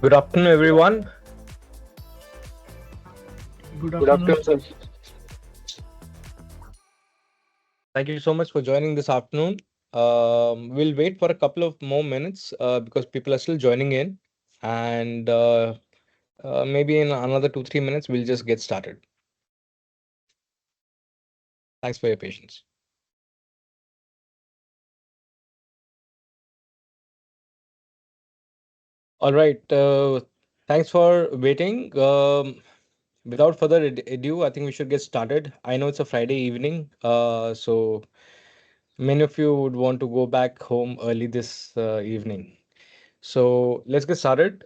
Good afternoon, everyone. Good Good afternoon. afternoon, sir. Thank you so much for joining this afternoon. We'll wait for a couple of more minutes because people are still joining in, and maybe in another 2-3 minutes, we'll just get started. Thanks for your patience. All right. Thanks for waiting. Without further ado, I think we should get started. I know it's a Friday evening, so many of you would want to go back home early this evening. So let's get started.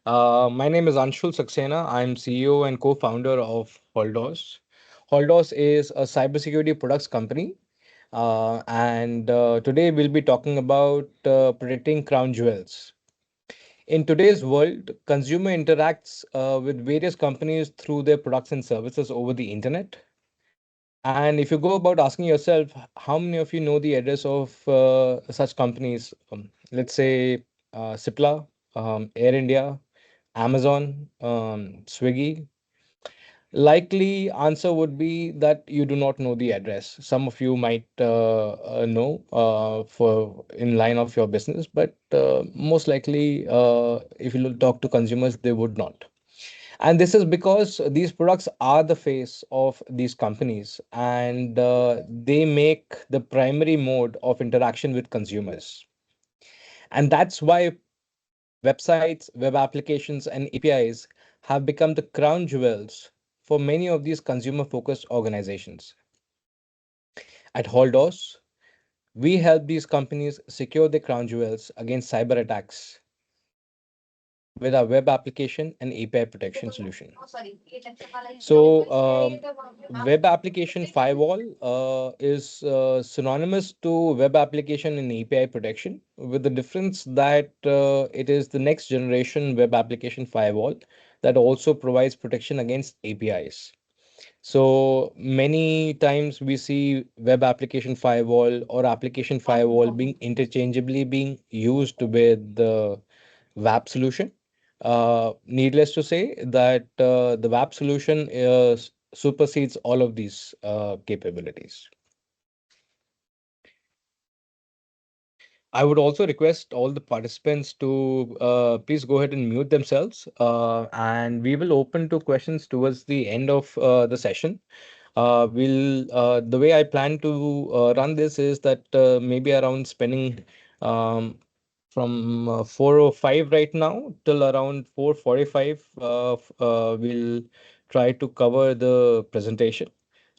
My name is Anshul Saxena. I'm CEO and co-founder of Haltdos. Haltdos is a cybersecurity products company, and today we'll be talking about protecting crown jewels. In today's world, consumer interacts with various companies through their products and services over the internet. And if you go about asking yourself, how many of you know the address of such companies? Let's say Cipla, Air India, Amazon, Swiggy. Likely answer would be that you do not know the address. Some of you might know for in line of your business, but most likely, if you talk to consumers, they would not. And this is because these products are the face of these companies, and they make the primary mode of interaction with consumers. And that's why websites, web applications, and APIs have become the crown jewels for many of these consumer focused organizations. At Haldos, we help these companies secure their crown jewels against cyber attacks with our web application and API protection solution. So, web application firewall is synonymous to web application and API protection, with the difference that it is the next generation web application firewall that also provides protection against APIs. So many times we see web application firewall or application firewall being interchangeably being used with the VAP solution. Needless to say that the VAP solution supersedes all of these capabilities. I would also request all the participants to please go ahead and mute themselves, and we will open to questions towards the end of the session. The way I plan to run this is that maybe around spending um, from 4:05 right now till around 4:45, we'll try to cover the presentation.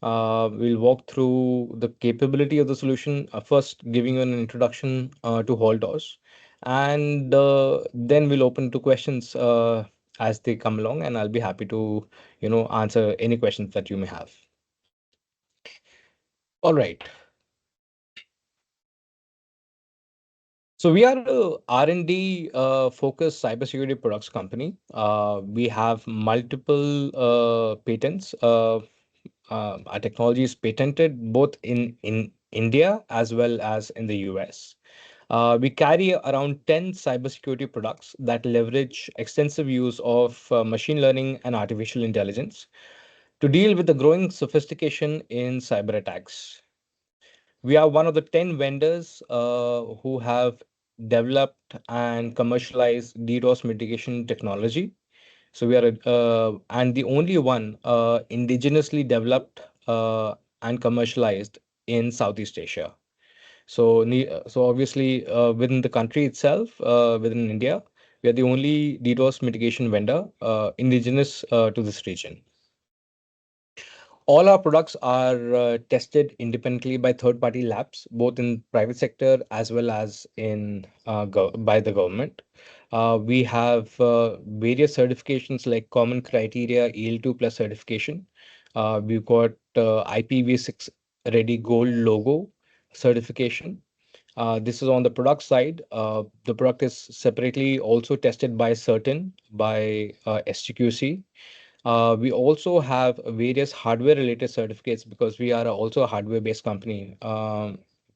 We'll walk through the capability of the solution, first giving you an introduction to Haltdos, and then we'll open to questions as they come along, and I'll be happy to, answer any questions that you may have. All right. So we are a R&D focused cybersecurity products company. We have multiple patents. Our technology is patented both in India as well as in the US. We carry around 10 cybersecurity products that leverage extensive use of machine learning and artificial intelligence to deal with the growing sophistication in cyber attacks. We are one of the 10 vendors who have developed and commercialized DDoS mitigation technology. So we are and the only one indigenously developed and commercialized in Southeast Asia. So obviously within the country itself, within India, we are the only DDoS mitigation vendor indigenous to this region. All our products are tested independently by third-party labs, both in private sector as well as in by the government. We have various certifications like Common Criteria EL2 Plus certification. We've got IPv6 Ready Gold logo certification. This is on the product side. The product is separately also tested by Certain by STQC. We also have various hardware related certificates because we are also a hardware based company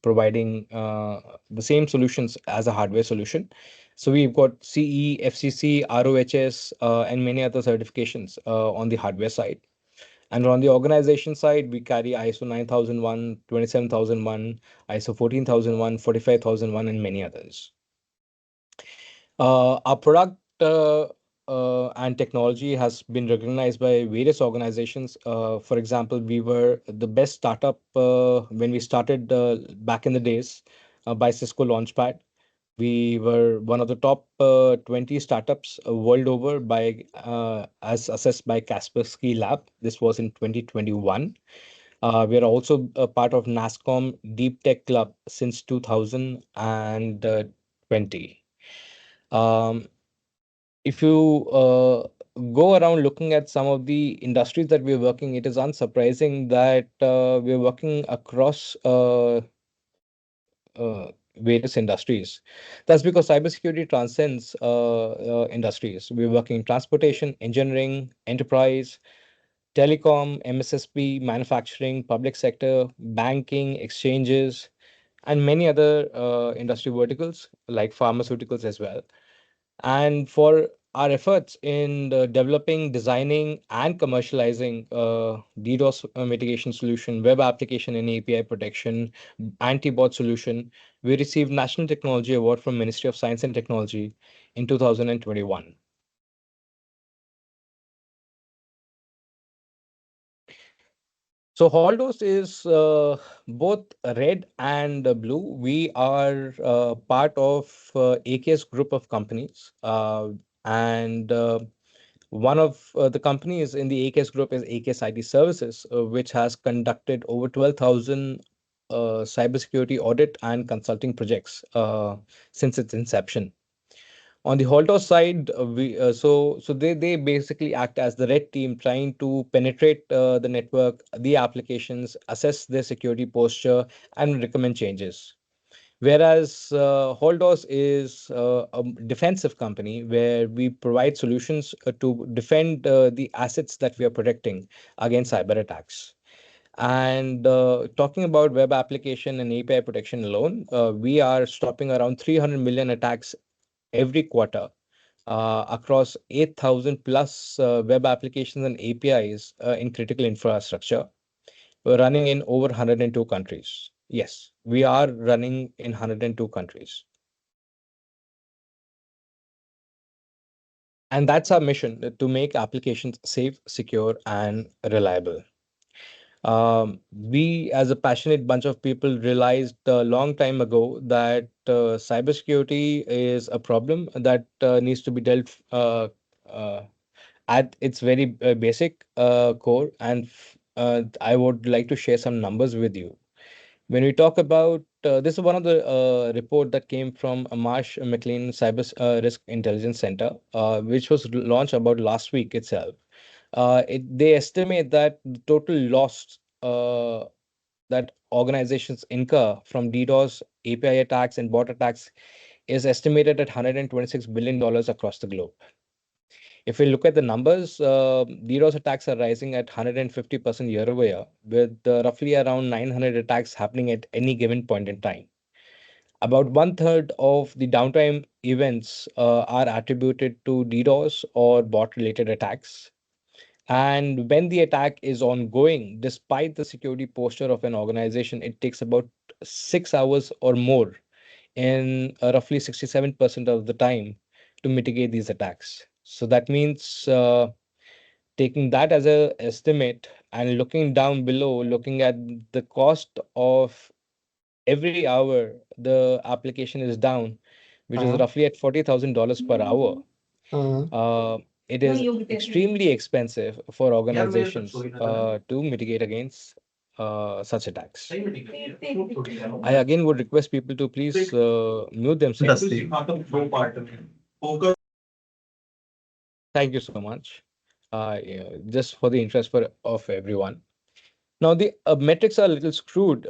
providing the same solutions as a hardware solution. So we've got CE, FCC, ROHS, and many other certifications on the hardware side. And on the organization side, we carry ISO 9001, 27001, ISO 14001, 45001, and many others. Our product and technology has been recognized by various organizations. For example, we were the best startup when we started back in the days by Cisco Launchpad. We were one of the top 20 startups world over by as assessed by Kaspersky Lab. This was in 2021. We are also a part of NASSCOM Deep Tech Club since 2020. Um, if you go around looking at some of the industries that we're working, it is unsurprising that we're working across various industries. That's because cybersecurity transcends industries. We're working in transportation, engineering, enterprise, telecom, MSSP, manufacturing, public sector, banking, exchanges, and many other industry verticals like pharmaceuticals as well. And for our efforts in developing, designing, and commercializing DDoS mitigation solution, web application and API protection, anti-bot solution, we received National Technology Award from Ministry of Science and Technology in 2021. So Haltdos is both red and blue. We are part of AKS group of companies, and one of the companies in the AKS group is AKS IT Services, which has conducted over 12,000 cybersecurity audit and consulting projects since its inception. On the Haltdos side, they basically act as the red team, trying to penetrate the network, the applications, assess their security posture, and recommend changes. Whereas Haltdos is a defensive company where we provide solutions to defend the assets that we are protecting against cyber attacks. And talking about web application and API protection alone, we are stopping around 300 million attacks every quarter across 8,000 plus web applications and APIs in critical infrastructure. We're running in over 102 countries. Yes, we are running in 102 countries. And that's our mission to make applications safe, secure, and reliable. We, as a passionate bunch of people, realized a long time ago that cybersecurity is a problem that needs to be dealt uh, at its very basic core. And I would like to share some numbers with you. When we talk about this is one of the report that came from Marsh McLean Cyber Risk Intelligence Center, which was launched about last week itself. They estimate that the total loss that organizations incur from DDoS, API attacks, and bot attacks is estimated at $126 billion across the globe. If we look at the numbers, DDoS attacks are rising at 150% year over year, with roughly around 900 attacks happening at any given point in time. About one third of the downtime events are attributed to DDoS or bot related attacks. And when the attack is ongoing, despite the security posture of an organization, it takes about 6 hours or more in roughly 67% of the time to mitigate these attacks. So that means taking that as a estimate and looking down below, looking at the cost of every hour the application is down, which is roughly at $40,000 per hour. Uh, it is extremely expensive for organizations to mitigate against such attacks. I again would request people to please mute themselves. Thank you so much. Yeah, just for the interest of everyone. Now the metrics are a little skewed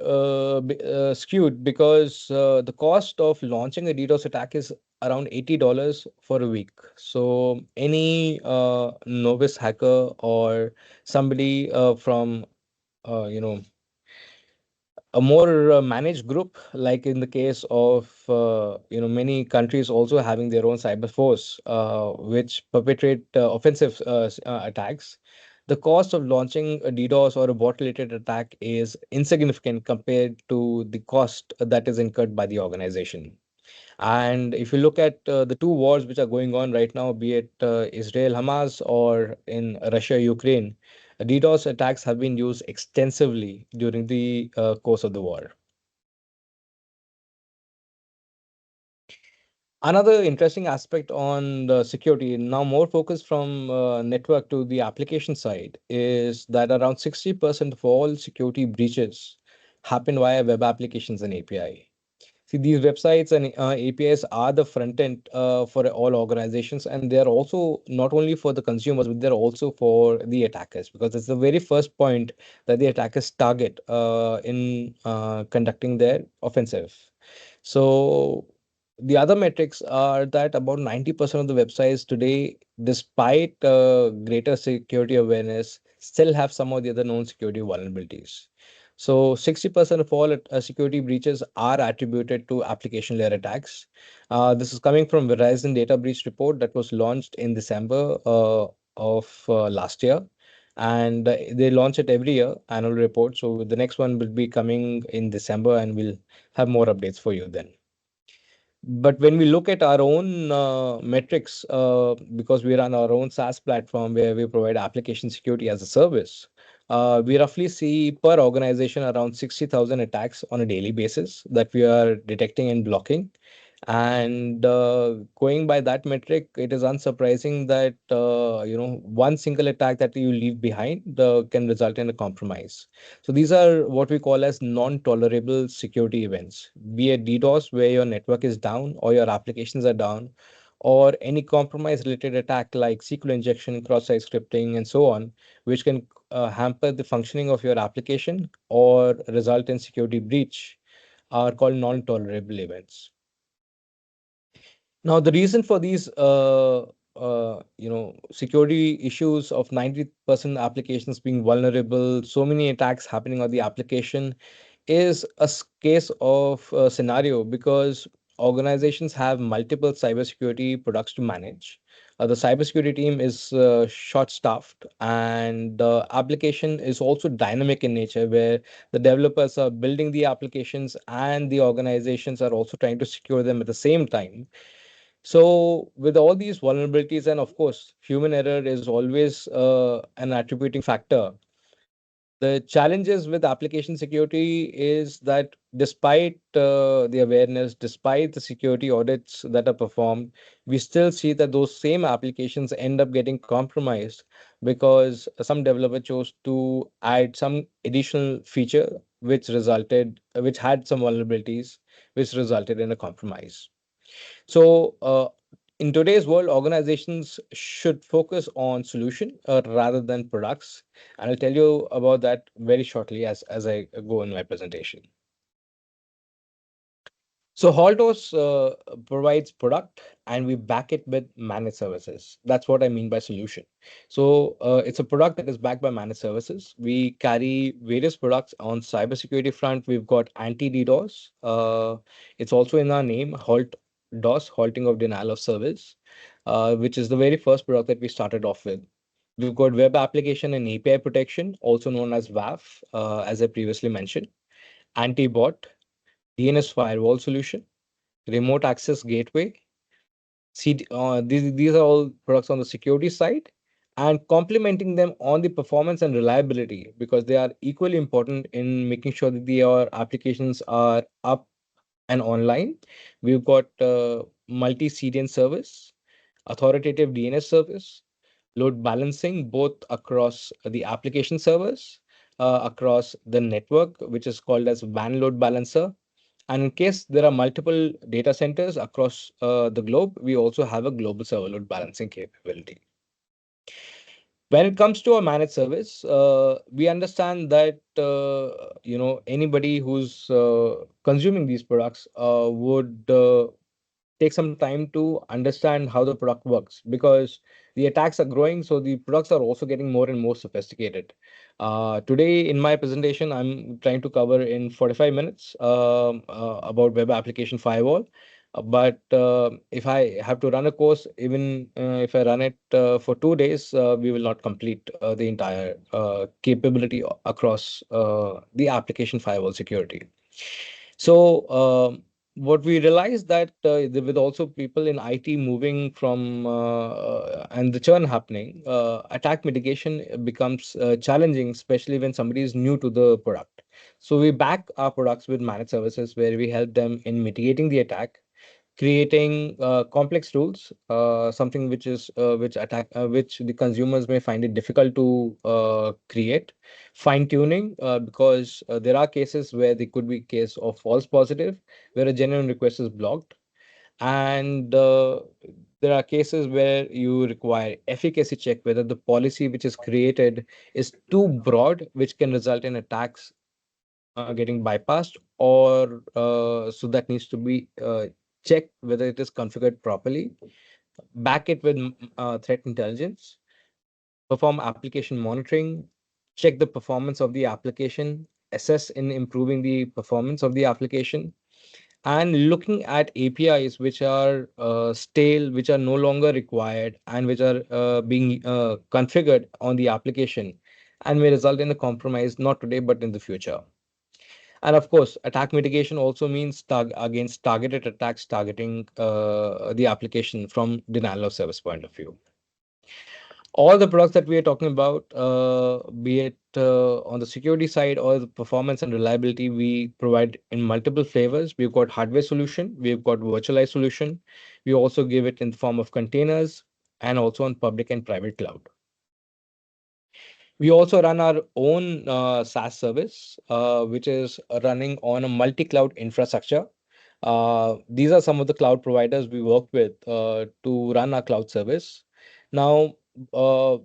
because the cost of launching a DDoS attack is around $80 for a week. So any novice hacker or somebody from you know a more managed group, like in the case of many countries also having their own cyber force, which perpetrate offensive attacks. The cost of launching a DDoS or a bot-related attack is insignificant compared to the cost that is incurred by the organization. And if you look at the two wars which are going on right now, be it Israel Hamas or in Russia Ukraine, DDoS attacks have been used extensively during the course of the war. Another interesting aspect on the security, now more focused from network to the application side, is that around 60% of all security breaches happen via web applications and API. See, these websites and APIs are the front end for all organizations, and they're also not only for the consumers, but they're also for the attackers, because it's the very first point that the attackers target in conducting their offensive. So the other metrics are that about 90% of the websites today, despite greater security awareness, still have some of the other known security vulnerabilities. So 60% of all security breaches are attributed to application layer attacks. This is coming from Verizon data breach report that was launched in December of last year. And they launch it every year, annual report. So the next one will be coming in December, and we'll have more updates for you then. But when we look at our own metrics, because we run our own SaaS platform where we provide application security as a service, we roughly see per organization around 60,000 attacks on a daily basis that we are detecting and blocking. And going by that metric, it is unsurprising that one single attack that you leave behind can result in a compromise. So these are what we call as non-tolerable security events, be it DDoS where your network is down or your applications are down, or any compromise-related attack like SQL injection, cross-site scripting, and so on, which can hamper the functioning of your application or result in security breach, are called non-tolerable events. Now, the reason for these, security issues of 90% applications being vulnerable, so many attacks happening on the application, is a case of a scenario because organizations have multiple cybersecurity products to manage. The cybersecurity team is short-staffed, and the application is also dynamic in nature, where the developers are building the applications and the organizations are also trying to secure them at the same time. So, with all these vulnerabilities, and of course, human error is always an attributing factor. The challenges with application security is that despite the awareness, despite the security audits that are performed, we still see that those same applications end up getting compromised because some developer chose to add some additional feature which had some vulnerabilities, which resulted in a compromise. So, in today's world, organizations should focus on solution rather than products. And I'll tell you about that very shortly as I go in my presentation. So Haltdos provides product and we back it with managed services. That's what I mean by solution. So it's a product that is backed by managed services. We carry various products on cybersecurity front. We've got anti-DDoS. It's also in our name, Haltdos, halting of denial of service, which is the very first product that we started off with. We've got web application and API protection, also known as WAF, as I previously mentioned, anti-bot, DNS firewall solution, remote access gateway. These are all products on the security side and complementing them on the performance and reliability because they are equally important in making sure that your applications are up and online. We've got multi-CDN service, authoritative DNS service, load balancing both across the application servers, across the network, which is called as WAN load balancer, and in case there are multiple data centers across the globe, we also have a global server load balancing capability. When it comes to a managed service, we understand that anybody who's consuming these products would take some time to understand how the product works, because the attacks are growing, so the products are also getting more and more sophisticated. Today, in my presentation, I'm trying to cover in 45 minutes about web application firewall. But if I have to run a course, even if I run it for 2 days, we will not complete the entire capability across the application firewall security. So, what we realized that with also people in IT moving from and the churn happening, attack mitigation becomes challenging, especially when somebody is new to the product. So we back our products with managed services where we help them in mitigating the attack, creating complex rules, something which the consumers may find it difficult to create, fine tuning, because there are cases where there could be case of false positive where a genuine request is blocked, and there are cases where you require efficacy check whether the policy which is created is too broad, which can result in attacks getting bypassed, or so that needs to be checked whether it is configured properly, back it with threat intelligence, perform application monitoring, check the performance of the application, assess in improving the performance of the application, and looking at APIs which are stale, which are no longer required, and which are being configured on the application and may result in a compromise not today but in the future. And of course, attack mitigation also means against targeted attacks targeting the application from denial of service point of view. All the products that we are talking about, be it on the security side or the performance and reliability, we provide in multiple flavors. We've got hardware solution, we've got virtualized solution. We also give it in the form of containers and also on public and private cloud. We also run our own SaaS service, which is running on a multi-cloud infrastructure. These are some of the cloud providers we work with to run our cloud service. Now, our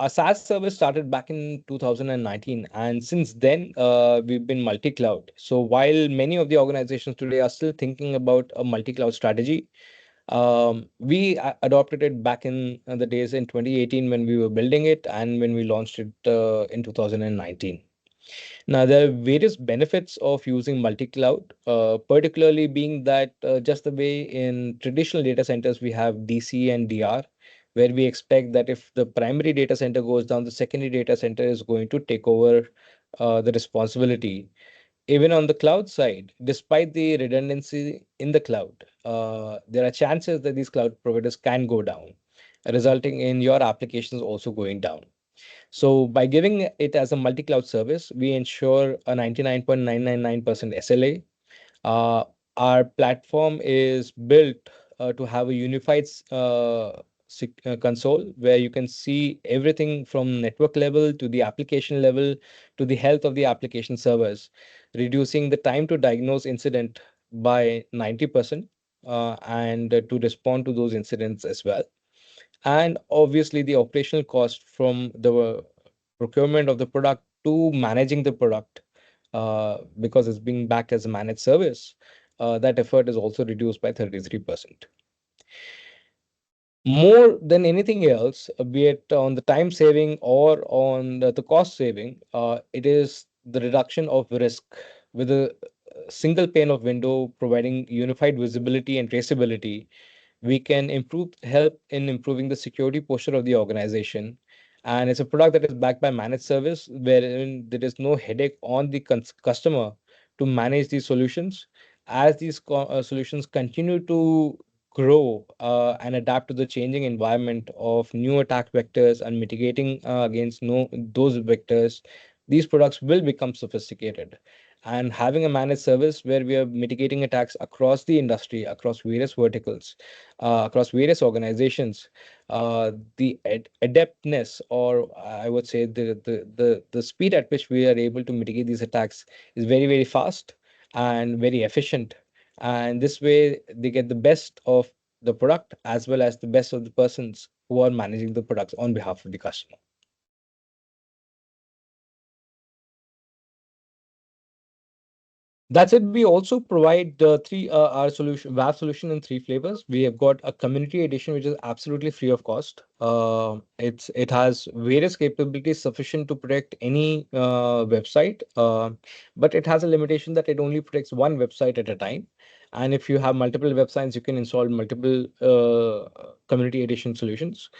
SaaS service started back in 2019, and since then, we've been multi-cloud. So while many of the organizations today are still thinking about a multi-cloud strategy, we adopted it back in the days in 2018 when we were building it and when we launched it in 2019. Now, there are various benefits of using multi-cloud, particularly being that just the way in traditional data centers we have DC and DR, where we expect that if the primary data center goes down, the secondary data center is going to take over the responsibility. Even on the cloud side, despite the redundancy in the cloud, there are chances that these cloud providers can go down, resulting in your applications also going down. So by giving it as a multi-cloud service, we ensure a 99.999% SLA. Uh, our platform is built to have a unified console where you can see everything from network level to the application level to the health of the application servers, reducing the time to diagnose incident by 90% and to respond to those incidents as well. And obviously, the operational cost from the procurement of the product to managing the product, because it's being backed as a managed service, that effort is also reduced by 33%. More than anything else, be it on the time saving or on the cost saving, it is the reduction of risk with a single pane of window providing unified visibility and traceability. We can help in improving the security posture of the organization. And it's a product that is backed by managed service, wherein there is no headache on the customer to manage these solutions. As these solutions continue to grow and adapt to the changing environment of new attack vectors and mitigating against those vectors, these products will become sophisticated. And having a managed service where we are mitigating attacks across the industry, across various verticals, across various organizations, the adeptness, or I would say the speed at which we are able to mitigate these attacks is very, very fast and very efficient. And this way, they get the best of the product as well as the best of the persons who are managing the products on behalf of the customer. That's it. We also provide three our solution VAP solution in three flavors. We have got a community edition which is absolutely free of cost. It has various capabilities sufficient to protect any website, but it has a limitation that it only protects one website at a time. And if you have multiple websites, you can install multiple community edition solutions,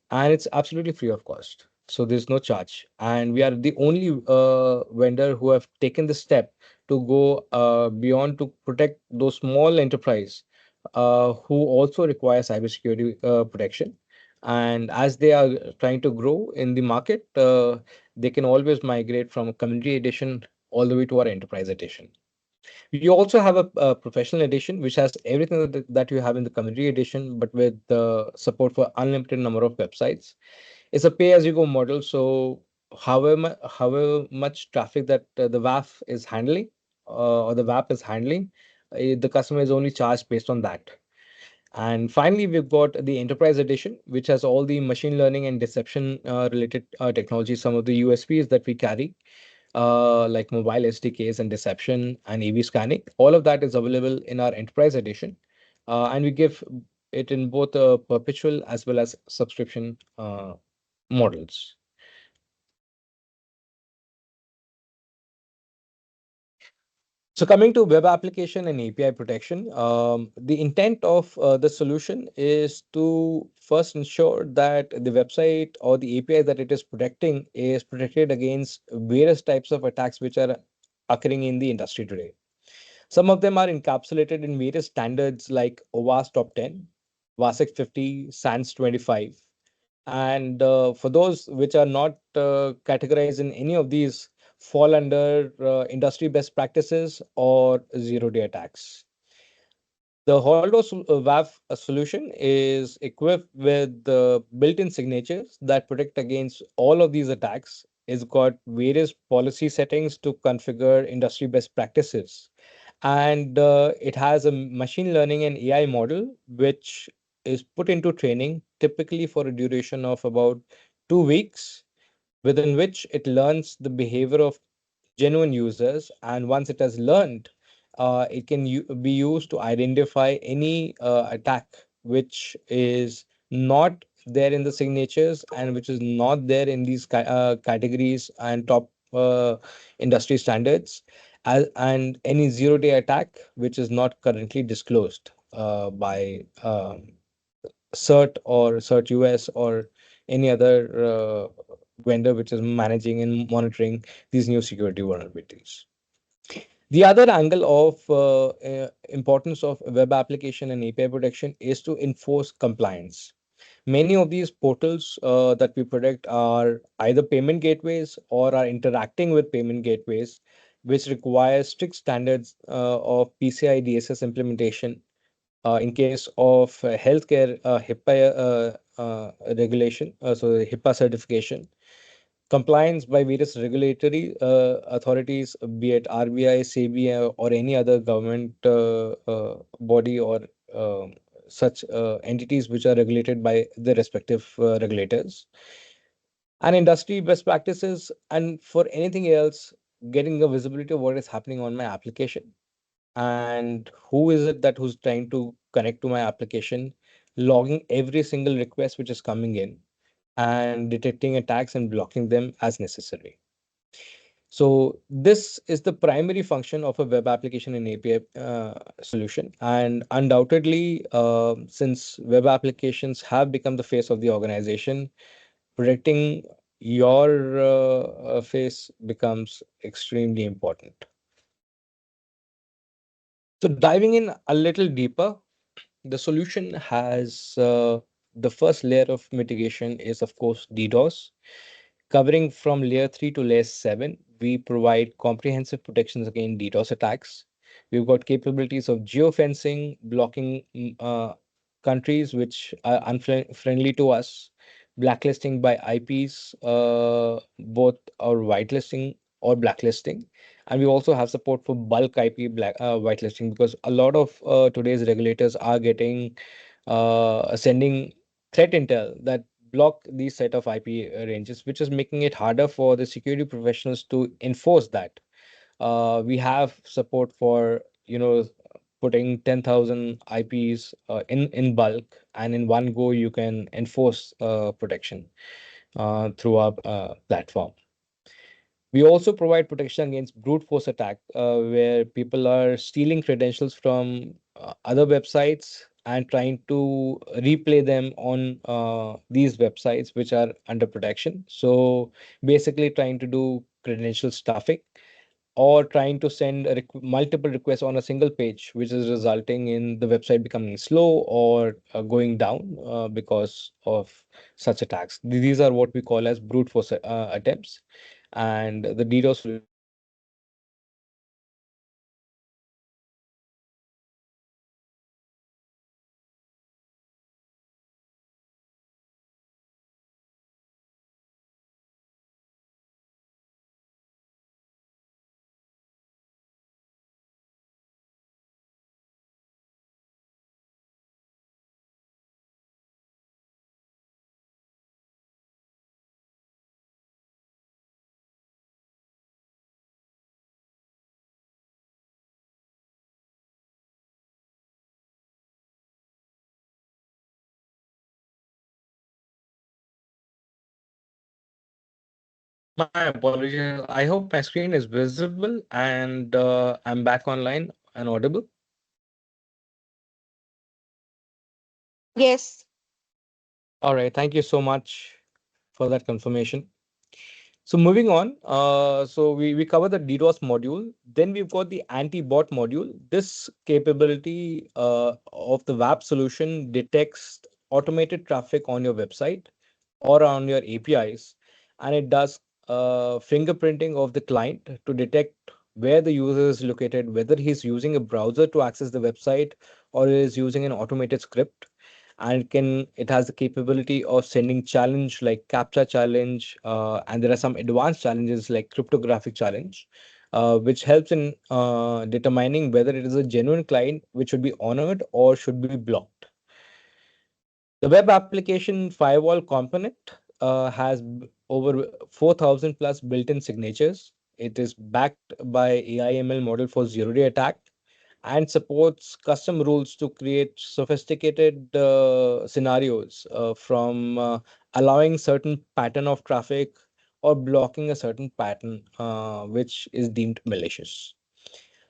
and it's absolutely free of cost. So there's no charge, and we are the only vendor who have taken the step to go beyond to protect those small enterprise who also require cybersecurity protection. And as they are trying to grow in the market, they can always migrate from a community edition all the way to our enterprise edition. You also have a professional edition, which has everything that you have in the community edition, but with the support for unlimited number of websites. It's a pay-as-you-go model. So however much traffic that the WAF is handling, or the WAP is handling, the customer is only charged based on that. And finally, we've got the enterprise edition, which has all the machine learning and deception related technology, some of the USPs that we carry, like mobile SDKs and deception and AV scanning. All of that is available in our enterprise edition. And we give it in both perpetual as well as subscription models. So coming to web application and API protection, the intent of the solution is to first ensure that the website or the API that it is protecting is protected against various types of attacks which are occurring in the industry today. Some of them are encapsulated in various standards like OWASP Top 10, WASIC 50, SANS 25. And for those which are not categorized in any of these, fall under industry best practices or zero-day attacks. The Haltdos WAF solution is equipped with the built-in signatures that protect against all of these attacks. It's got various policy settings to configure industry best practices. And it has a machine learning and AI model, which is put into training typically for a duration of about 2 weeks, within which it learns the behavior of genuine users. And once it has learned, it can be used to identify any attack which is not there in the signatures and which is not there in these categories and top industry standards, and any zero-day attack which is not currently disclosed by CERT or CERT US or any other vendor which is managing and monitoring these new security vulnerabilities. The other angle of importance of web application and API protection is to enforce compliance. Many of these portals that we protect are either payment gateways or are interacting with payment gateways, which require strict standards of PCI DSS implementation. In case of healthcare, HIPAA regulation, so the HIPAA certification, compliance by various regulatory authorities, be it RBI, SEBI, or any other government body or such entities which are regulated by the respective regulators, and industry best practices, and for anything else, getting a visibility of what is happening on my application and who is it that who's trying to connect to my application, logging every single request which is coming in, and detecting attacks and blocking them as necessary. So this is the primary function of a web application and API solution. And undoubtedly, since web applications have become the face of the organization, protecting your face becomes extremely important. So diving in a little deeper, the solution has the first layer of mitigation is, of course, DDoS. Covering from layer 3 to layer 7, we provide comprehensive protections against DDoS attacks. We've got capabilities of geofencing, blocking countries which are unfriendly to us, blacklisting by IPs, both or whitelisting or blacklisting. And we also have support for bulk IP whitelisting, because a lot of today's regulators are getting sending threat intel that block these set of IP ranges, which is making it harder for the security professionals to enforce that. We have support for, putting 10,000 IPs in bulk, and in one go you can enforce protection through our platform. We also provide protection against brute force attack, where people are stealing credentials from other websites and trying to replay them on these websites which are under protection. So basically, trying to do credential stuffing, or trying to send multiple requests on a single page, which is resulting in the website becoming slow or going down because of such attacks. These are what we call as brute force attempts, and the DDoS solution provides protection against these attacks. My apologies. I hope my screen is visible and I'm back online and audible. Yes. All right. Thank you so much for that confirmation. So moving on, we cover the DDoS module. Then we've got the anti-bot module. This capability of the WAP solution detects automated traffic on your website or on your APIs, and it does fingerprinting of the client to detect where the user is located, whether he's using a browser to access the website or is using an automated script. And it has the capability of sending challenge like captcha challenge, and there are some advanced challenges like cryptographic challenge, which helps in determining whether it is a genuine client which should be honored or should be blocked. The web application firewall component has over 4,000 plus built-in signatures. It is backed by AI/ML model for zero-day attack and supports custom rules to create sophisticated scenarios, from allowing certain pattern of traffic or blocking a certain pattern which is deemed malicious.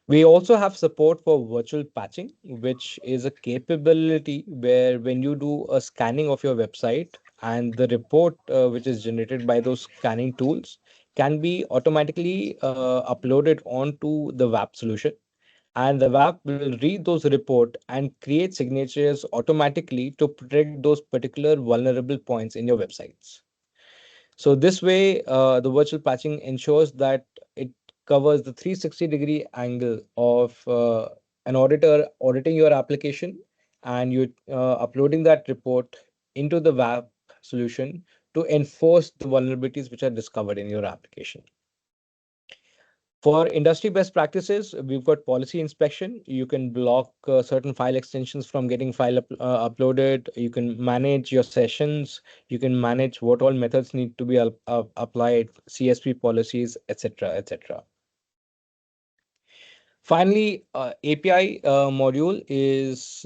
We also have support for virtual patching, which is a capability where when you do a scanning of your website, and the report which is generated by those scanning tools can be automatically uploaded onto the WAP solution, and the WAP will read those report and create signatures automatically to protect those particular vulnerable points in your websites. So this way, the virtual patching ensures that it covers the 360-degree angle of an auditor auditing your application, and you uploading that report into the WAP solution to enforce the vulnerabilities which are discovered in your application. For industry best practices, we've got policy inspection. You can block certain file extensions from getting uploaded. You can manage your sessions. You can manage what all methods need to be applied, CSP policies, etc., etc. Finally, API module is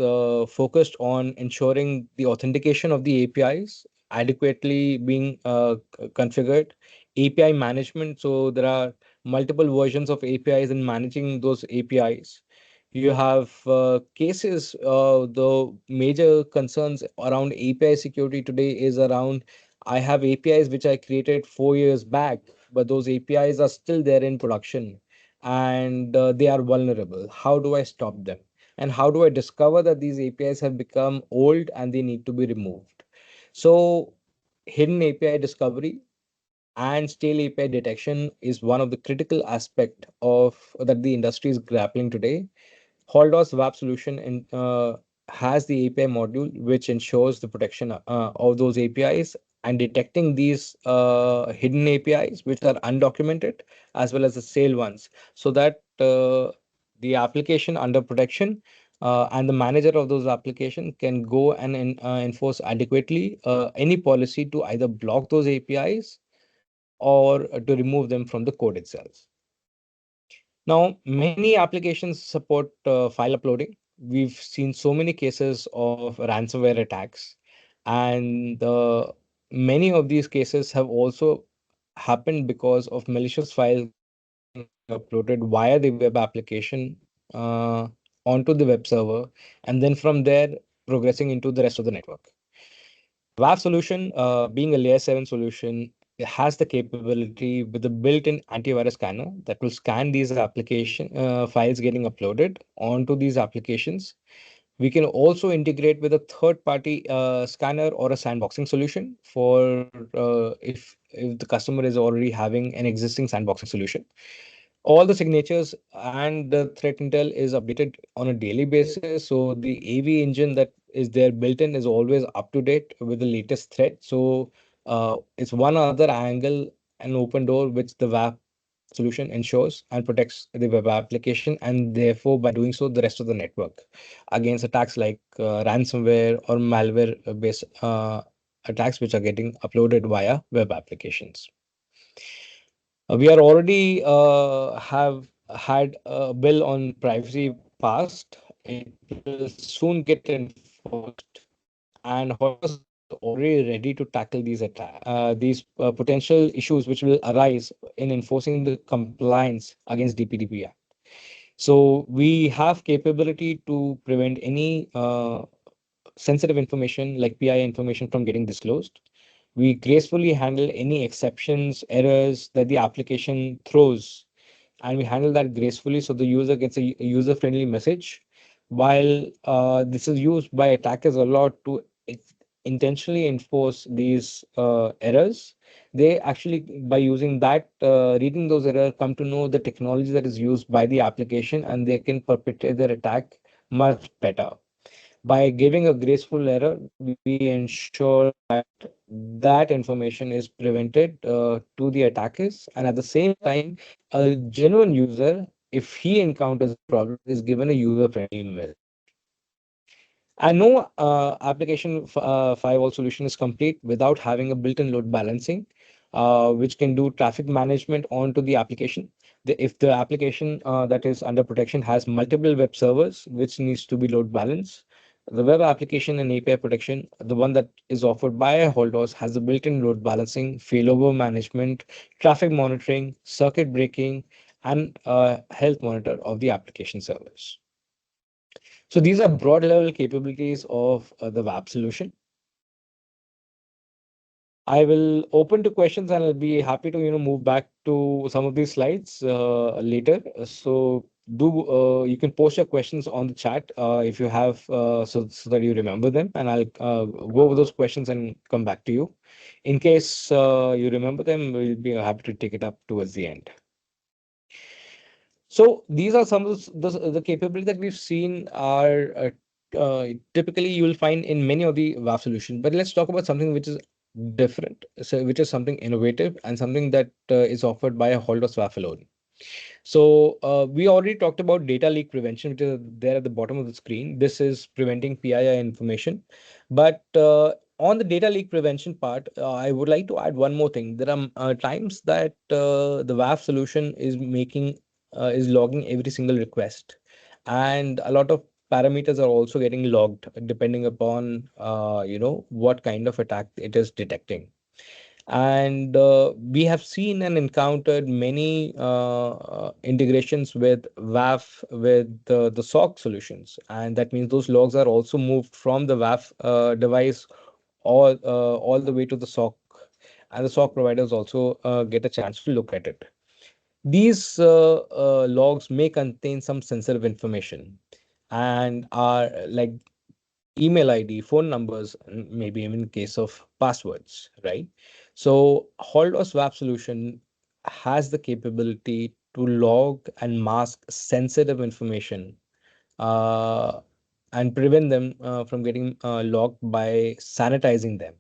focused on ensuring the authentication of the APIs adequately being configured. API management, so there are multiple versions of APIs and managing those APIs. You have cases, the major concerns around API security today is around, I have APIs which I created 4 years back, but those APIs are still there in production, and they are vulnerable. How do I stop them? And how do I discover that these APIs have become old and they need to be removed? So, hidden API discovery and stale API detection is one of the critical aspect of that the industry is grappling today. Haltdos WAP solution has the API module which ensures the protection of those APIs and detecting these hidden APIs which are undocumented, as well as the sale ones, so that the application under protection and the manager of those application can go and enforce adequately any policy to either block those APIs or to remove them from the code itself. Now, many applications support file uploading. We've seen so many cases of ransomware attacks, and many of these cases have also happened because of malicious files getting uploaded via the web application uh, onto the web server, and then from there progressing into the rest of the network. WAF solution, being a layer 7 solution, it has the capability with a built-in antivirus scanner that will scan these application files getting uploaded onto these applications. We can also integrate with a third-party scanner or a sandboxing solution for if the customer is already having an existing sandboxing solution. All the signatures and the threat intel is updated on a daily basis. So the AV engine that is there built in is always up to date with the latest threat. So it's one other angle, an open door, which the WAP solution ensures and protects the web application, and therefore by doing so the rest of the network against attacks like ransomware or malware based attacks which are getting uploaded via web applications. We are already have had a bill on privacy passed. It will soon get enforced, and Haltdos is already ready to tackle these potential issues which will arise in enforcing the compliance against DPDP. So we have capability to prevent any sensitive information like PI information from getting disclosed. We gracefully handle any exceptions, errors that the application throws, and we handle that gracefully so the user gets a user-friendly message. While this is used by attackers a lot to intentionally enforce these errors, they actually, by using that, reading those errors, come to know the technology that is used by the application, and they can perpetrate their attack much better. By giving a graceful error, we ensure that that information is prevented to the attackers, and at the same time, a genuine user, if he encounters a problem, is given a user-friendly message. And no application firewall solution is complete without having a built-in load balancing, which can do traffic management onto the application. If the application that is under protection has multiple web servers, which needs to be load balanced, the web application and API protection, the one that is offered by Haltdos, has a built-in load balancing, failover management, traffic monitoring, circuit breaking, and health monitor of the application servers. So these are broad level capabilities of the WAP solution. I will open to questions and I'll be happy to move back to some of these slides later. So do you can post your questions on the chat if you have so that you remember them, and I'll go over those questions and come back to you. In case you remember them, we'll be happy to take it up towards the end. So these are some of the capabilities that we've seen are typically you will find in many of the WAF solutions. But let's talk about something which is different, so which is something innovative and something that is offered by a Haltdos WAF alone. So we already talked about data leak prevention, which is there at the bottom of the screen. This is preventing PII information. But on the data leak prevention part, I would like to add one more thing. There are times that the WAF solution is logging every single request, and a lot of parameters are also getting logged depending upon what kind of attack it is detecting. And we have seen and encountered many integrations with WAF with the SOC solutions, and that means those logs are also moved from the WAF device all the way to the SOC, and the SOC providers also get a chance to look at it. These logs may contain some sensitive information and are like email ID, phone numbers, and maybe even in case of passwords, right? So Haltdos WAP solution has the capability to log and mask sensitive information uh, and prevent them from getting logged by sanitizing them.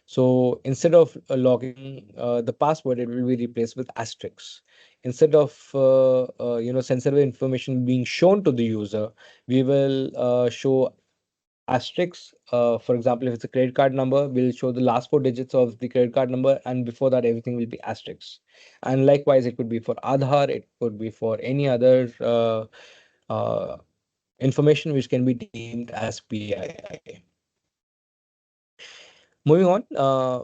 So instead of logging the password, it will be replaced with asterisks. Instead of sensitive information being shown to the user, we will show asterisks. For example, if it's a credit card number, we'll show the last four digits of the credit card number, and before that, everything will be asterisks. And likewise, it could be for Aadhaar, it could be for any other uh, information which can be deemed as PII. Moving on,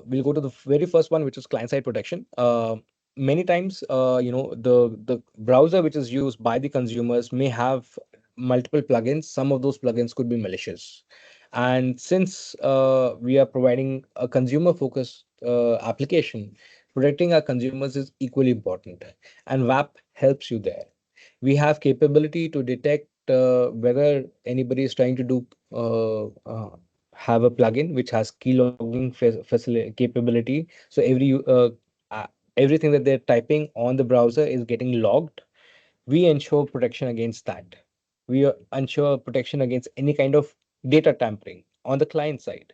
we'll go to the very first one, which is client-side protection. Many times, the browser which is used by the consumers may have multiple plugins. Some of those plugins could be malicious. And since we are providing a consumer-focused application, protecting our consumers is equally important. And VAP helps you there. We have capability to detect whether anybody is trying to do have a plugin which has key logging capability. So uh, everything that they're typing on the browser is getting logged. We ensure protection against that. We ensure protection against any kind of data tampering on the client side.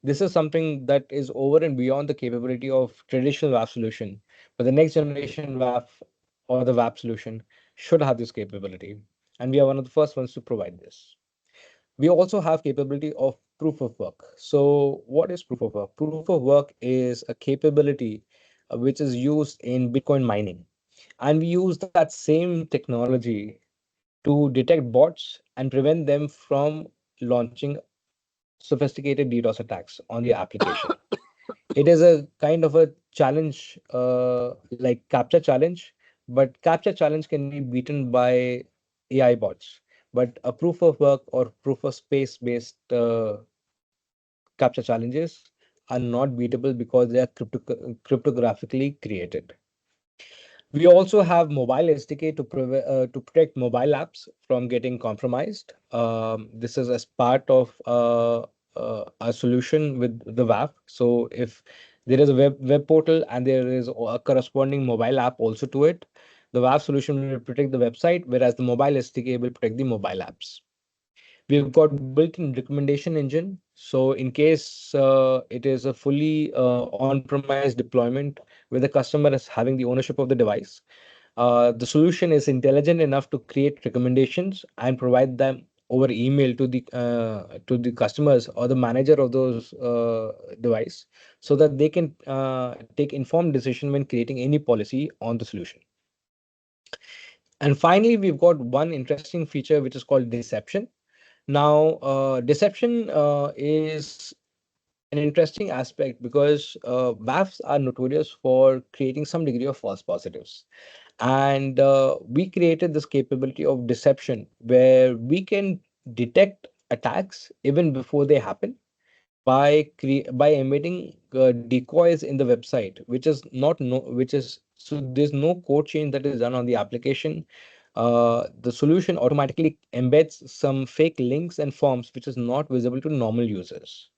This is something that is over and beyond the capability of traditional WAF solution. But the next generation WAF or the WAP solution should have this capability. And we are one of the first ones to provide this. We also have capability of proof of work. So what is proof of work? Proof of work is a capability which is used in Bitcoin mining. And we use that same technology to detect bots and prevent them from launching sophisticated DDoS attacks on the application. It is a kind of a challenge, like capture challenge, but capture challenge can be beaten by AI bots. But a proof of work or proof of space based capture challenges are not beatable because they are cryptographically created. We also have mobile SDK to protect mobile apps from getting compromised. This is as part of a solution with the WAF. So if there is a web portal and there is a corresponding mobile app also to it, the WAF solution will protect the website, whereas the mobile SDK will protect the mobile apps. We've got built-in recommendation engine. So in case it is a fully on-premise deployment where the customer is having the ownership of the device, the solution is intelligent enough to create recommendations and provide them over email to the customers or the manager of those device, so that they can take informed decision when creating any policy on the solution. And finally, we've got one interesting feature which is called deception. Now, deception is an interesting aspect because WAFs are notorious for creating some degree of false positives. And we created this capability of deception where we can detect attacks even before they happen by emitting decoys in the website, which is not no which is so there's no code change that is done on the application. The solution automatically embeds some fake links and forms which is not visible to normal users.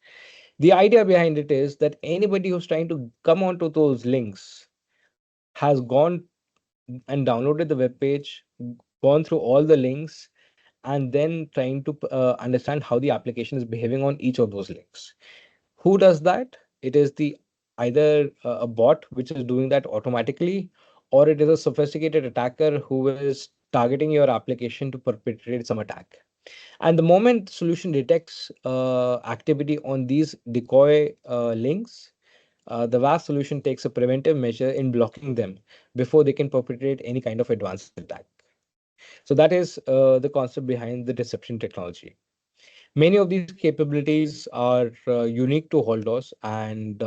The idea behind it is that anybody who's trying to come onto those links has gone and downloaded the web page, gone through all the links, and then trying to understand how the application is behaving on each of those links. Who does that? It is the either a bot which is doing that automatically, or it is a sophisticated attacker who is targeting your application to perpetrate some attack. And the moment the solution detects activity on these decoy links, the VAS solution takes a preventive measure in blocking them before they can perpetrate any kind of advanced attack. So that is the concept behind the deception technology. Many of these capabilities are unique to Haltdos, and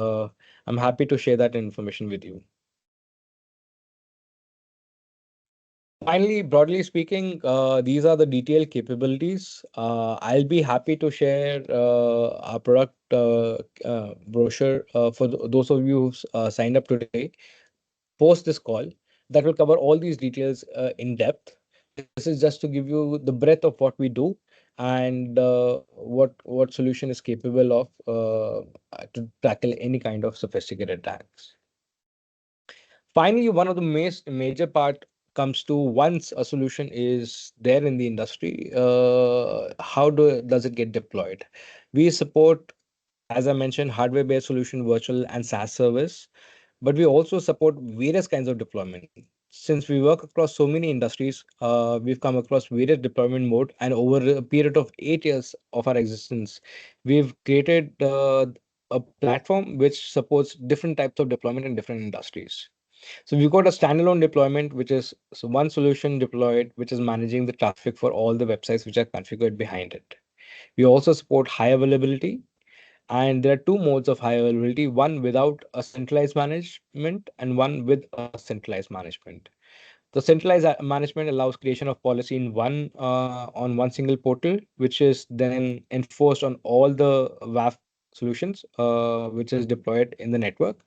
I'm happy to share that information with you. Finally, broadly speaking, these are the detailed capabilities. I'll be happy to share our product brochure for those of you who've signed up today post this call, that will cover all these details in depth. This is just to give you the breadth of what we do and what solution is capable of to tackle any kind of sophisticated attacks. Finally, one of the major part comes to once a solution is there in the industry, how does it get deployed? We support, as I mentioned, hardware-based solution, virtual and SaaS service, but we also support various kinds of deployment. since we work across so many industries, we've come across various deployment mode, and over a period of 8 years of our existence, we've created a platform which supports different types of deployment in different industries. So we've got a standalone deployment, which is so one solution deployed, which is managing the traffic for all the websites which are configured behind it. We also support high availability, and there are two modes of high availability, one without a centralized management and one with a centralized management. The centralized management allows creation of policy in one on one single portal, which is then enforced on all the WAF solutions, which is deployed in the network.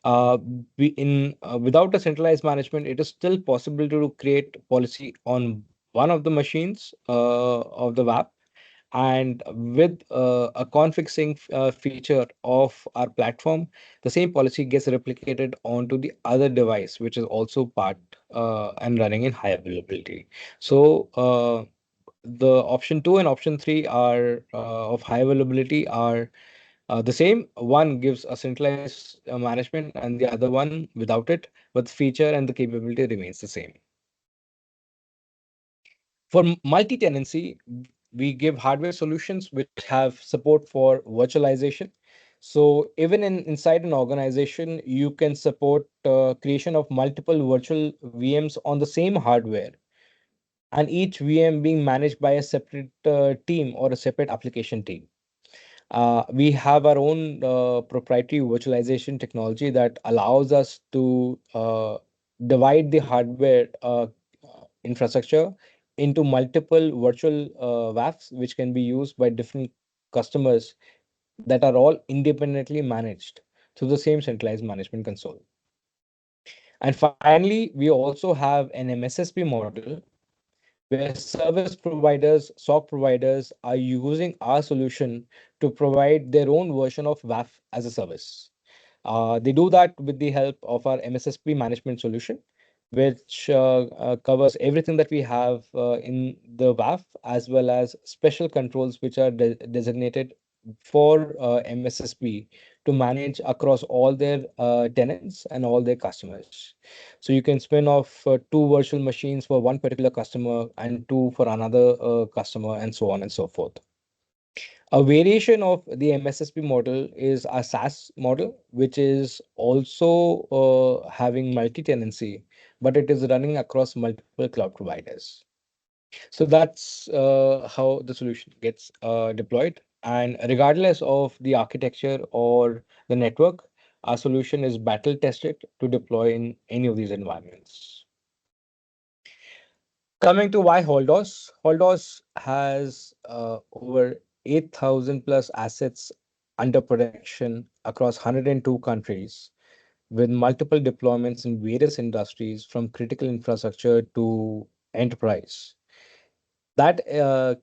Without a centralized management, it is still possible to create policy on one of the machines of the WAP, and with a config sync feature of our platform, the same policy gets replicated onto the other device, which is also part and running in high availability. So the option 2 and option 3 are of high availability are the same. One gives a centralized management and the other one without it, but the feature and the capability remains the same. For multi-tenancy, we give hardware solutions which have support for virtualization. So even inside an organization, you can support creation of multiple virtual VMs on the same hardware, and each VM being managed by a separate team or a separate application team. We have our own proprietary virtualization technology that allows us to divide the hardware infrastructure into multiple virtual WAFs, which can be used by different customers that are all independently managed through the same centralized management console. And finally, we also have an MSSP model where service providers, SOC providers are using our solution to provide their own version of WAF as a service. They do that with the help of our MSSP management solution, which covers everything that we have in the WAF, as well as special controls which are designated for MSSP to manage across all their tenants and all their customers. So you can spin off two virtual machines for one particular customer and two for another customer, and so on and so forth. A variation of the MSSP model is a SaaS model, which is also having multi-tenancy, but it is running across multiple cloud providers. So that's how the solution gets deployed. And regardless of the architecture or the network, our solution is battle tested to deploy in any of these environments. Coming to why Haltdos. Haltdos has over 8,000 plus assets under protection across 102 countries, with multiple deployments in various industries from critical infrastructure to enterprise. That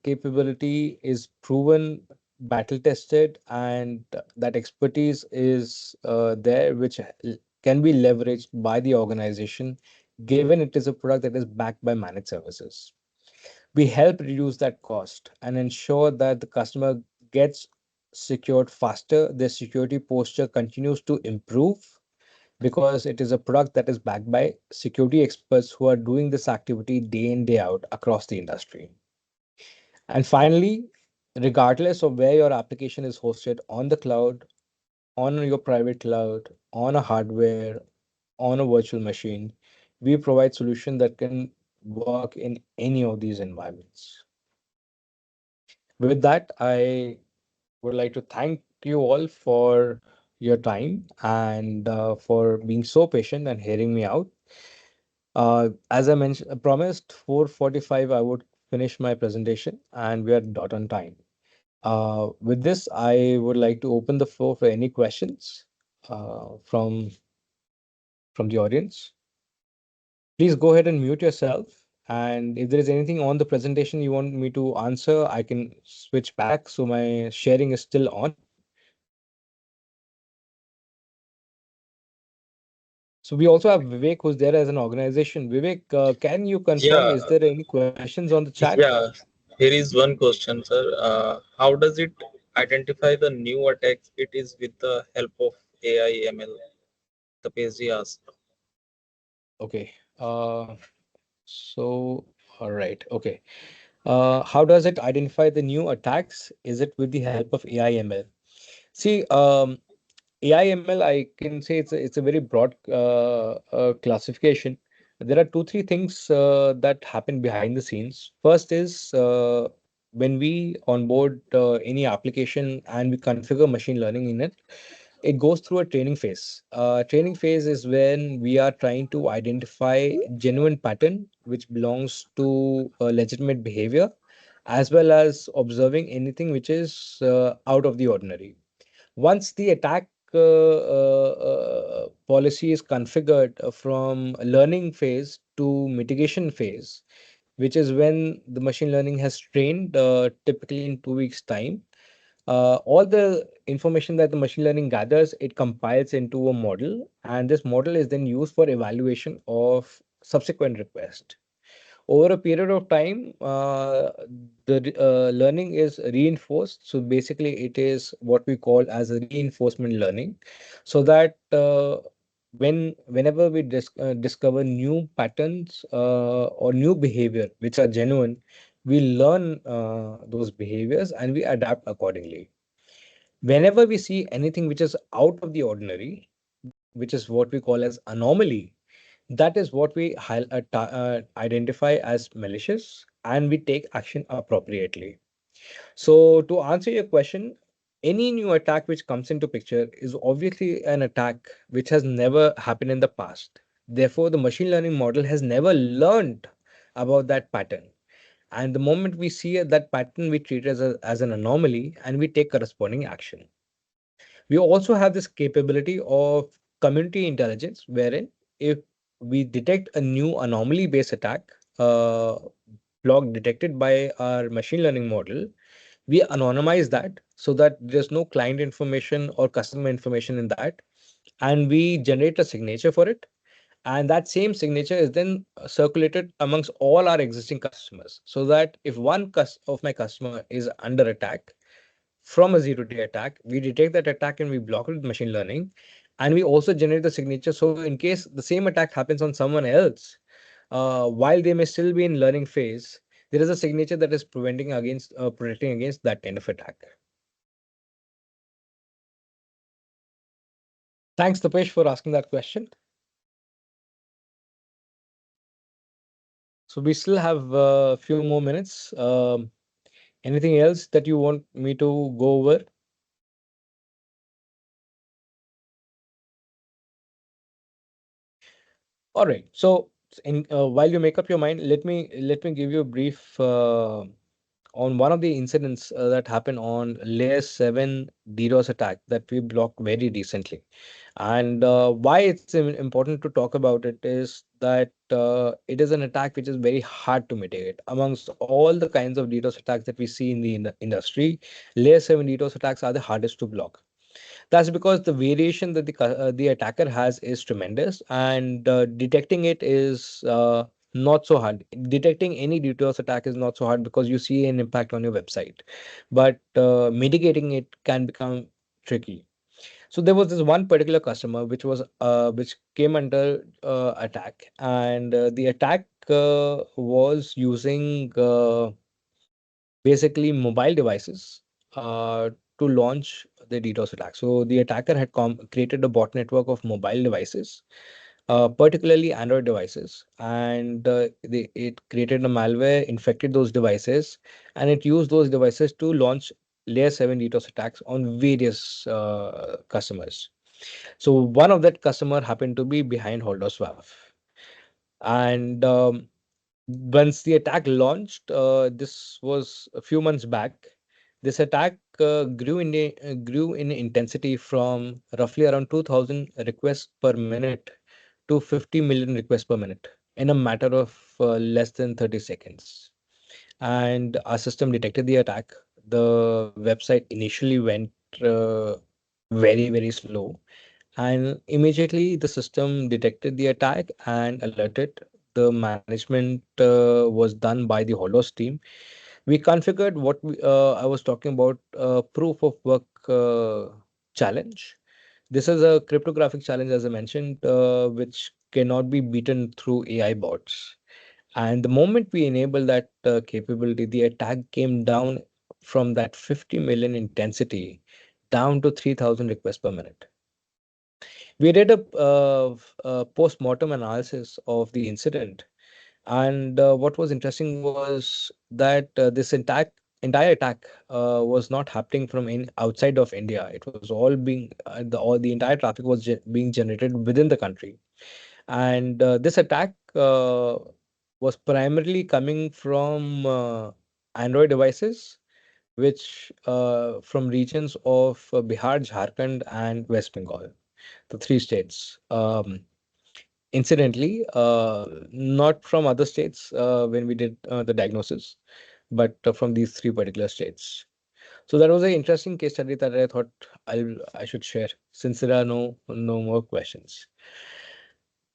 capability is proven, battle tested, and that expertise is there, which can be leveraged by the organization, given it is a product that is backed by managed services. We help reduce that cost and ensure that the customer gets secured faster, their security posture continues to improve, because it is a product that is backed by security experts who are doing this activity day in, day out across the industry. And finally, regardless of where your application is hosted, on the cloud, on your private cloud, on a hardware, on a virtual machine, we provide solution that can work in any of these environments. With that, I would like to thank you all for your time and for being so patient and hearing me out. As I mentioned, promised 4:45, I would finish my presentation, and we are dot on time. With this, I would like to open the floor for any questions from the audience. Please go ahead and mute yourself. And if there is anything on the presentation you want me to answer, I can switch back so my sharing is still on. So we also have Vivek, who's there as an organization. Vivek, can you confirm, Yeah, is there any questions on the chat? yeah. Here is one question, sir. How does it identify the new attacks? It is with the help of AI ML. The PhD asked. Okay. Uh, so, all right. Okay. How does it identify the new attacks? Is it with the help of AI ML? See, AI ML, I can say it's a very broad classification. There are two, three things that happen behind the scenes. First is when we onboard any application and we configure machine learning in it, it goes through a training phase. Training phase is when we are trying to identify genuine pattern which belongs to legitimate behavior, as well as observing anything which is out of the ordinary. Once the attack policy is configured from learning phase to mitigation phase, which is when the machine learning has trained, typically in 2 weeks' time, all the information that the machine learning gathers, it compiles into a model, and this model is then used for evaluation of subsequent requests. Over a period of time, the learning is reinforced. So basically, it is what we call as a reinforcement learning, so that whenever we discover new patterns or new behavior which are genuine, we learn those behaviors and we adapt accordingly. Whenever we see anything which is out of the ordinary, which is what we call as anomaly, that is what we identify as malicious, and we take action appropriately. So, to answer your question, any new attack which comes into picture is obviously an attack which has never happened in the past. Therefore, the machine learning model has never learned about that pattern. And the moment we see that pattern, we treat it as an anomaly and we take corresponding action. We also have this capability of community intelligence, wherein if we detect a new anomaly based attack, uh, block detected by our machine learning model, we anonymize that so that there's no client information or customer information in that, and we generate a signature for it. And that same signature is then circulated amongst all our existing customers, so that if one of my customer is under attack from a zero-day attack, we detect that attack and we block it with machine learning. And we also generate the signature. So in case the same attack happens on someone else, while they may still be in learning phase, there is a signature that is protecting against that kind of attack. Thanks, Tapesh, for asking that question. So we still have a few more minutes. Anything else that you want me to go over? All right. So while you make up your mind, let me give you a brief on one of the incidents that happened on layer 7 DDoS attack that we blocked very recently. And why it's important to talk about it is that it is an attack which is very hard to mitigate. Amongst all the kinds of DDoS attacks that we see in the industry, layer 7 DDoS attacks are the hardest to block. That's because the variation that the attacker has is tremendous, and detecting it is not so hard. Detecting any DDoS attack is not so hard because you see an impact on your website, but mitigating it can become tricky. So there was this one particular customer which came under attack, and the attack was using basically mobile devices to launch the DDoS attack. So the attacker had created a bot network of mobile devices, particularly Android devices, and it created a malware, infected those devices, and it used those devices to launch layer 7 DDoS attacks on various customers. So one of that customer happened to be behind Haltdos VAP. And once the attack launched, this was a few months back. This attack grew in intensity from roughly around 2,000 requests per minute to 50 million requests per minute in a matter of less than 30 seconds. And our system detected the attack. The website initially went uh, very slow, and immediately the system detected the attack and alerted. The management was done by the Holos team. We configured what I was talking about, proof of work challenge. This is a cryptographic challenge, as I mentioned, which cannot be beaten through AI bots. And the moment we enable that capability, the attack came down from that 50 million intensity down to 3,000 requests per minute. We did a post-mortem analysis of the incident, and what was interesting was that this entire attack was not happening from outside of India. It was all being the entire traffic was being generated within the country, and this attack was primarily coming from Android devices, which from regions of Bihar, Jharkhand, and West Bengal, the three states. Incidentally, not from other states when we did the diagnosis, but from these three particular states. So that was an interesting case study that I thought I should share since there are no more questions.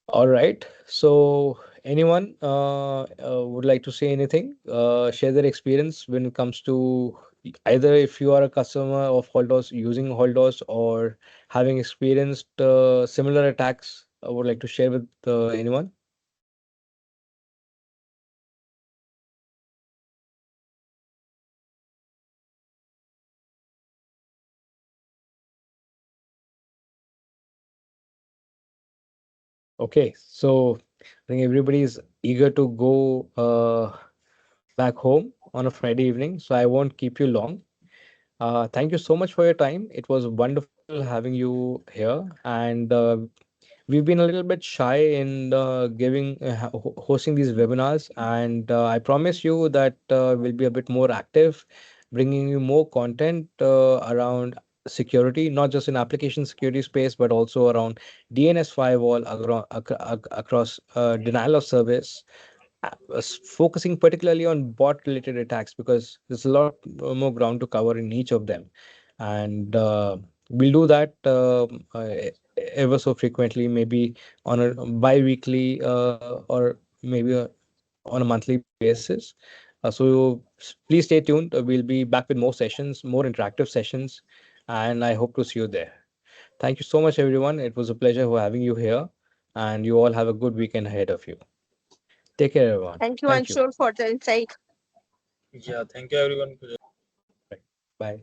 All right. So anyone would like to say anything? Share their experience when it comes to either if you are a customer of Haltdos using Haltdos or having experienced similar attacks. I would like to share with anyone. Okay. So I think everybody is eager to go back home on a Friday evening. So I won't keep you long. Thank you so much for your time. It was wonderful having you here, and we've been a little bit shy in hosting these webinars, and I promise you that we'll be a bit more active, bringing you more content around security, not just in application security space, but also around DNS firewall across denial of service, focusing particularly on bot related attacks because there's a lot more ground to cover in each of them, and we'll do that ever so frequently, maybe on a bi-weekly or maybe on a monthly basis. Please stay tuned. We'll be back with more sessions, more interactive sessions, and I hope to see you there. Thank you so much, everyone. It was a pleasure for having you here, and you all have a good weekend ahead of you. Take care, everyone. Thank you, Thank you. Anshul, for the insight. Yeah, thank you everyone for Right. Bye.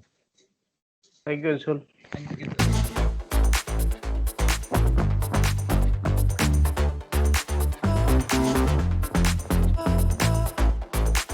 Thank you, Anshul.